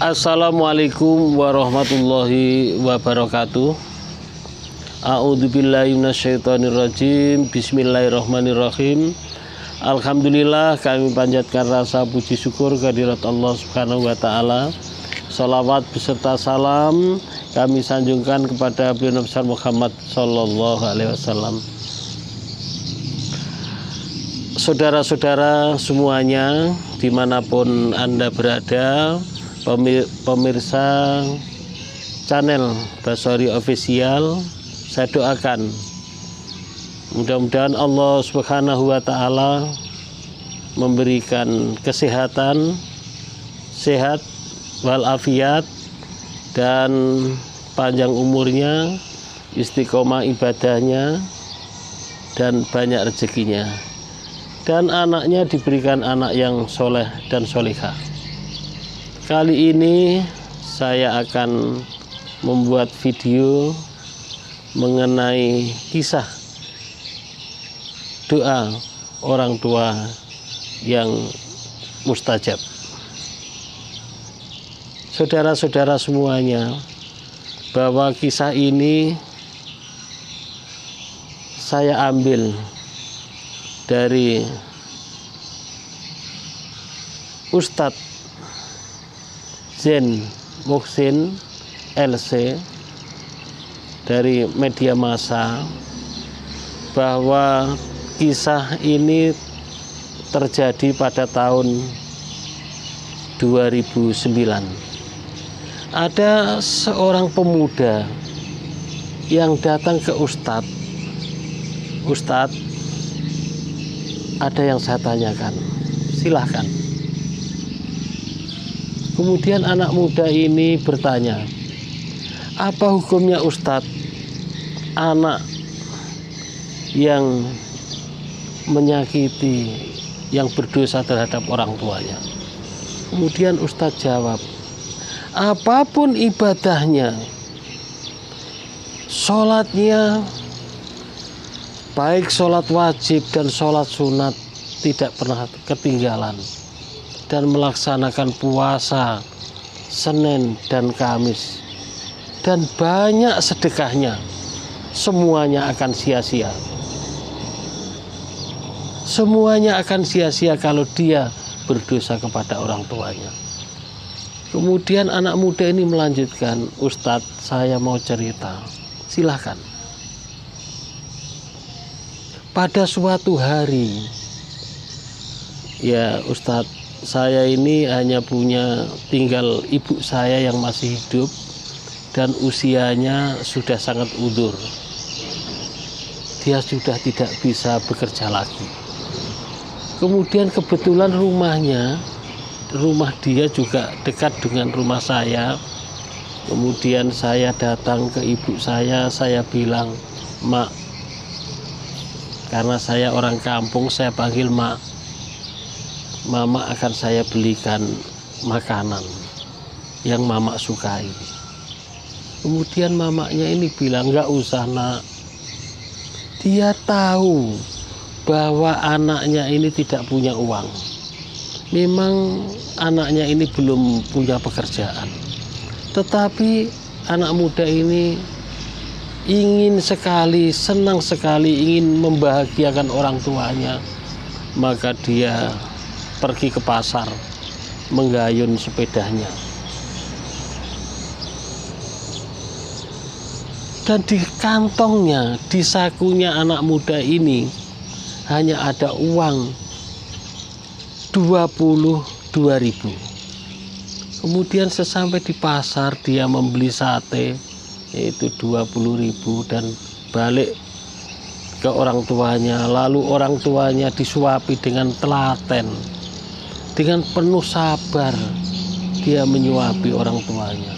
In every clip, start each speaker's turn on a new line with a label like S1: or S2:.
S1: Assalamualaikum warahmatullahi wabarakatuh. A'udzubillahi minasyaitonirrajim. Bismillahirrahmanirrahim. Alhamdulillah, kami panjatkan rasa puji syukur kehadirat Allah Subhanahu wa taala. Salawat beserta salam kami sanjungkan kepada beliau besar Muhammad sallallahu alaihi wasallam. Saudara-saudara semuanya, dimanapun Anda berada, pemirsa channel Basori Official, saya doakan mudah-mudahan Allah Subhanahu wa taala memberikan kesehatan, sehat walafiat, dan panjang umurnya, istiqomah ibadahnya, dan banyak rezekinya, dan anaknya diberikan anak yang soleh dan solehah. Kali ini saya akan membuat video mengenai kisah doa orang tua yang mustajab. Saudara-saudara semuanya, bahwa kisah ini saya ambil dari Ustadz Zain Muhsin LC dari media massa, bahwa kisah ini terjadi pada tahun 2009. Ada seorang pemuda yang datang ke Ustadz. Ustadz, ada yang saya tanyakan, silahkan. Kemudian anak muda ini bertanya, apa hukumnya Ustadz anak yang menyakiti, yang berdosa terhadap orang tuanya? Kemudian Ustadz jawab, apapun ibadahnya, sholatnya, baik sholat wajib dan sholat sunat, tidak pernah ketinggalan, dan melaksanakan puasa Senin dan Kamis, dan banyak sedekahnya, semuanya akan sia-sia. Semuanya akan sia-sia kalau dia berdosa kepada orang tuanya. Kemudian anak muda ini melanjutkan, Ustadz, saya mau cerita. Silahkan. Pada suatu hari, ya Ustadz, saya ini hanya punya tinggal ibu saya yang masih hidup dan usianya sudah sangat udur. Dia sudah tidak bisa bekerja lagi. Kemudian kebetulan rumah dia juga dekat dengan rumah saya. Kemudian saya datang ke ibu saya bilang, Mak, karena saya orang kampung, saya panggil Mak. Mama akan saya belikan makanan yang Mama sukai. Kemudian mamanya ini bilang, nggak usah Nak. Dia tahu bahwa anaknya ini tidak punya uang. Memang anaknya ini belum punya pekerjaan. Tetapi anak muda ini ingin sekali, senang sekali, ingin membahagiakan orang tuanya. Maka dia pergi ke pasar, menggayun sepedanya. Dan di kantongnya, di sakunya anak muda ini hanya ada uang 22.000. Kemudian sesampai di pasar dia membeli sate, yaitu 20.000, dan balik ke orang tuanya. Lalu orang tuanya disuapi dengan telaten. Dengan penuh sabar dia menyuapi orang tuanya.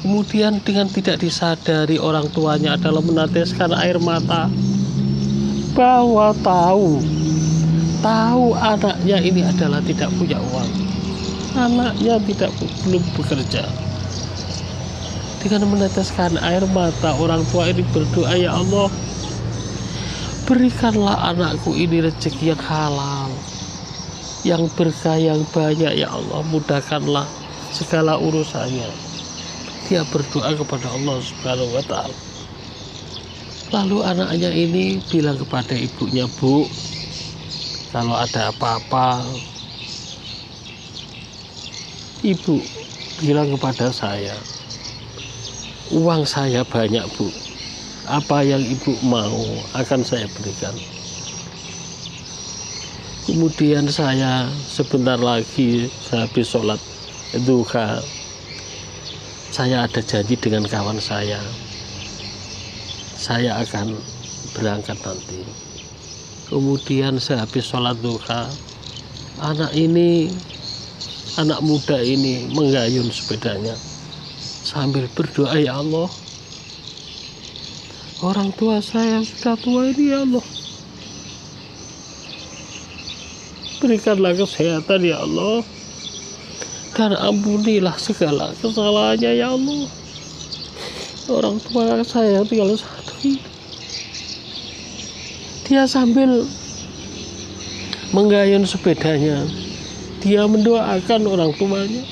S1: Kemudian dengan tidak disadari orang tuanya adalah meneteskan air mata, bahwa tahu anaknya ini adalah tidak punya uang, anaknya belum bekerja. Dengan meneteskan air mata, orang tua ini berdoa, ya Allah, berikanlah anakku ini rezeki yang halal, yang berkah, yang banyak, ya Allah, mudahkanlah segala urusannya. Dia berdoa kepada Allah Subhanahu wa Ta'ala. Lalu anaknya ini bilang kepada ibunya, Bu, kalau ada apa-apa, Ibu bilang kepada saya, uang saya banyak, Bu, apa yang Ibu mau akan saya berikan. Kemudian saya sebentar lagi habis sholat duha, saya ada janji dengan kawan saya akan berangkat nanti. Kemudian sehabis sholat duha, anak muda ini menggayun sepedanya sambil berdoa, ya Allah, orang tua saya sudah tua ini, ya Allah, berikanlah kesehatan, ya Allah, dan ampunilah segala kesalahannya, ya Allah. Orang tua saya tinggal satu. Dia sambil menggayun sepedanya, dia mendoakan orang tuanya.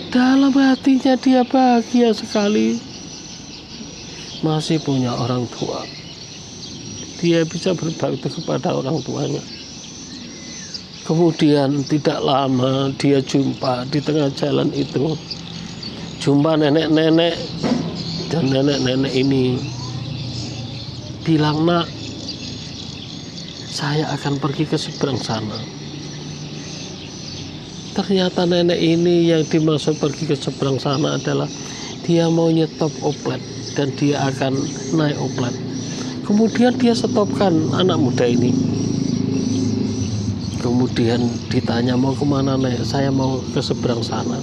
S1: Dalam hatinya dia bahagia sekali, masih punya orang tua. Dia bisa berbakti kepada orang tuanya. Kemudian tidak lama dia jumpa di tengah jalan itu, jumpa nenek-nenek, dan nenek-nenek ini bilang, Nak, saya akan pergi ke seberang sana. Ternyata nenek ini yang dimaksud pergi ke seberang sana adalah dia mau nyetop oplet dan dia akan naik oplet. Kemudian dia stopkan anak muda ini. Kemudian ditanya, mau kemana, Nek? Saya mau ke seberang sana.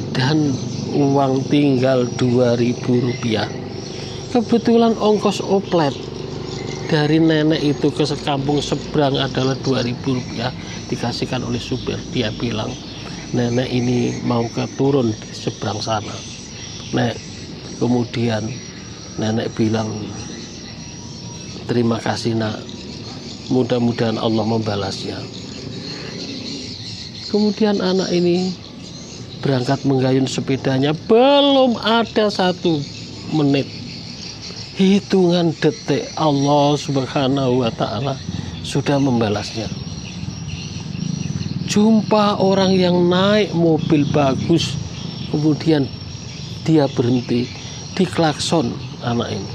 S1: Dan uang tinggal Rp2.000. Kebetulan ongkos oplet dari nenek itu ke kampung seberang adalah Rp2.000, dikasihkan oleh supir. Dia bilang, nenek ini mau turun di seberang sana, Nek. Kemudian nenek bilang, terima kasih, Nak, mudah-mudahan Allah membalasnya. Kemudian anak ini berangkat menggayun sepedanya, belum ada 1 menit, hitungan detik, Allah Subhanahu wa Ta'ala sudah membalasnya. Jumpa orang yang naik mobil bagus, kemudian dia berhenti, diklakson anak ini.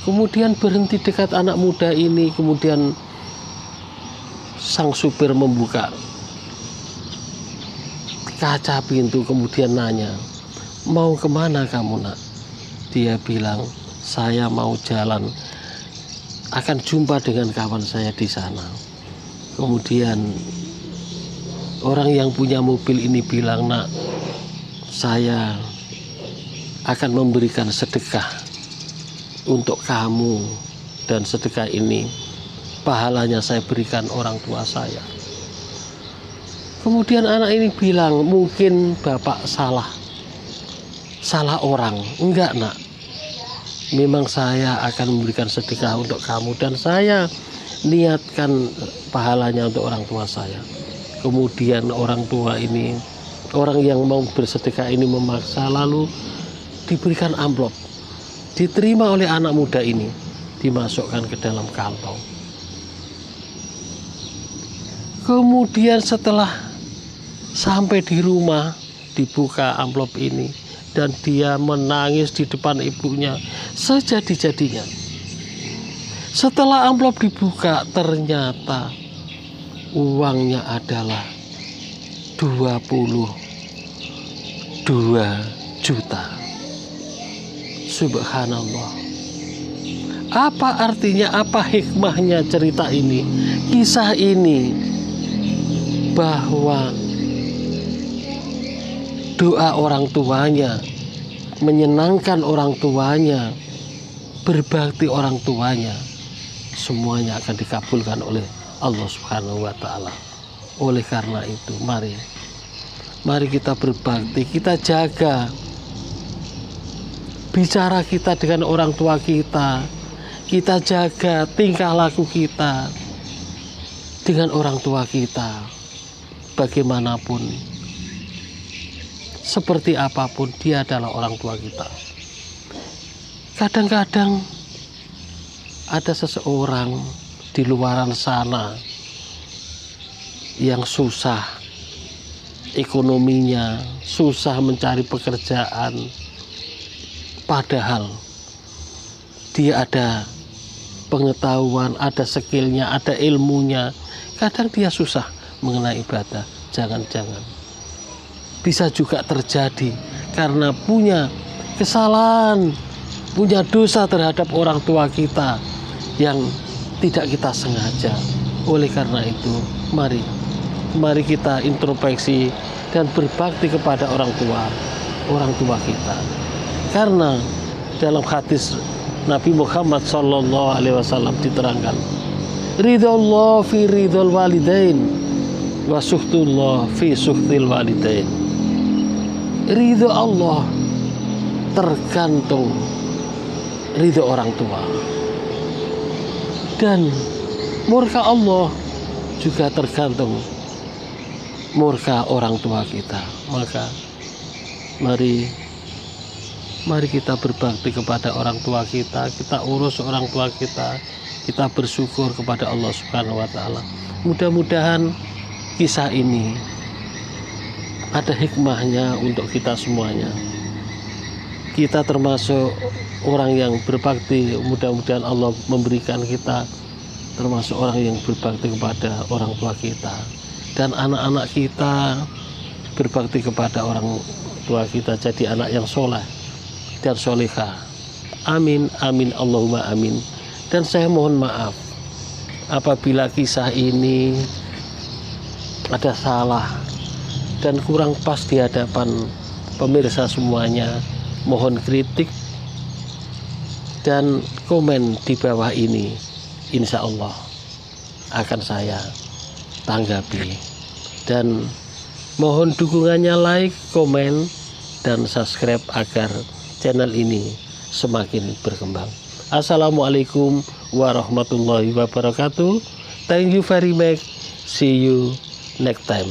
S1: Kemudian berhenti dekat anak muda ini. Kemudian sang supir membuka kaca pintu, kemudian nanya, mau kemana kamu, Nak? Dia bilang, saya mau jalan, akan jumpa dengan kawan saya di sana. Kemudian orang yang punya mobil ini bilang, Nak, saya akan memberikan sedekah untuk kamu, dan sedekah ini pahalanya saya berikan orang tua saya. Kemudian anak ini bilang, mungkin Bapak salah orang. Enggak, Nak, memang saya akan memberikan sedekah untuk kamu, dan saya niatkan pahalanya untuk orang tua saya. Kemudian orang tua ini, orang yang mau bersedekah ini memaksa, lalu diberikan amplop, diterima oleh anak muda ini, dimasukkan ke dalam kantong. Kemudian setelah sampai di rumah, dibuka amplop ini, dan dia menangis di depan ibunya sejadi-jadinya. Setelah amplop dibuka, ternyata uangnya adalah 22 juta. Subhanallah. Apa artinya, apa hikmahnya cerita ini, kisah ini? Bahwa doa orang tuanya, menyenangkan orang tuanya, berbakti orang tuanya, semuanya akan dikabulkan oleh Allah Subhanahu wa Ta'ala. Oleh karena itu, mari kita berbakti, kita jaga bicara kita dengan orang tua kita, kita jaga tingkah laku kita dengan orang tua kita. Bagaimanapun, seperti apapun, dia adalah orang tua kita. Kadang-kadang ada seseorang di luaran sana yang susah ekonominya, susah mencari pekerjaan, padahal dia ada pengetahuan, ada skillnya, ada ilmunya. Kadang dia susah mengenai ibadah. Jangan-jangan bisa juga terjadi karena punya kesalahan, punya dosa terhadap orang tua kita yang tidak kita sengaja. Oleh karena itu, mari kita introspeksi dan berbakti kepada orang tua kita. Karena dalam hadis Nabi Muhammad SAW diterangkan, ridho fi ridhol walidain wa suhtullah fi suhtil walidain. Ridho Allah tergantung ridho orang tua, dan murka Allah juga tergantung murka orang tua kita. Maka mari kita berbakti kepada orang tua kita urus orang tua kita bersyukur kepada Allah Subhanahu wa taala. Mudah-mudahan kisah ini ada hikmahnya untuk kita semuanya. Kita termasuk orang yang berbakti, mudah-mudahan Allah memberikan kita termasuk orang yang berbakti kepada orang tua kita, dan anak-anak kita berbakti kepada orang tua kita, jadi anak yang soleh dan solehah. Amin, amin, Allahumma amin. Dan saya mohon maaf apabila kisah ini ada salah dan kurang pas di hadapan pemirsa semuanya. Mohon kritik dan komen di bawah ini, insya Allah akan saya tanggapi. Dan mohon dukungannya, like, komen, dan subscribe agar channel ini semakin berkembang. Assalamualaikum warahmatullahi wabarakatuh. Thank you very much. See you next time.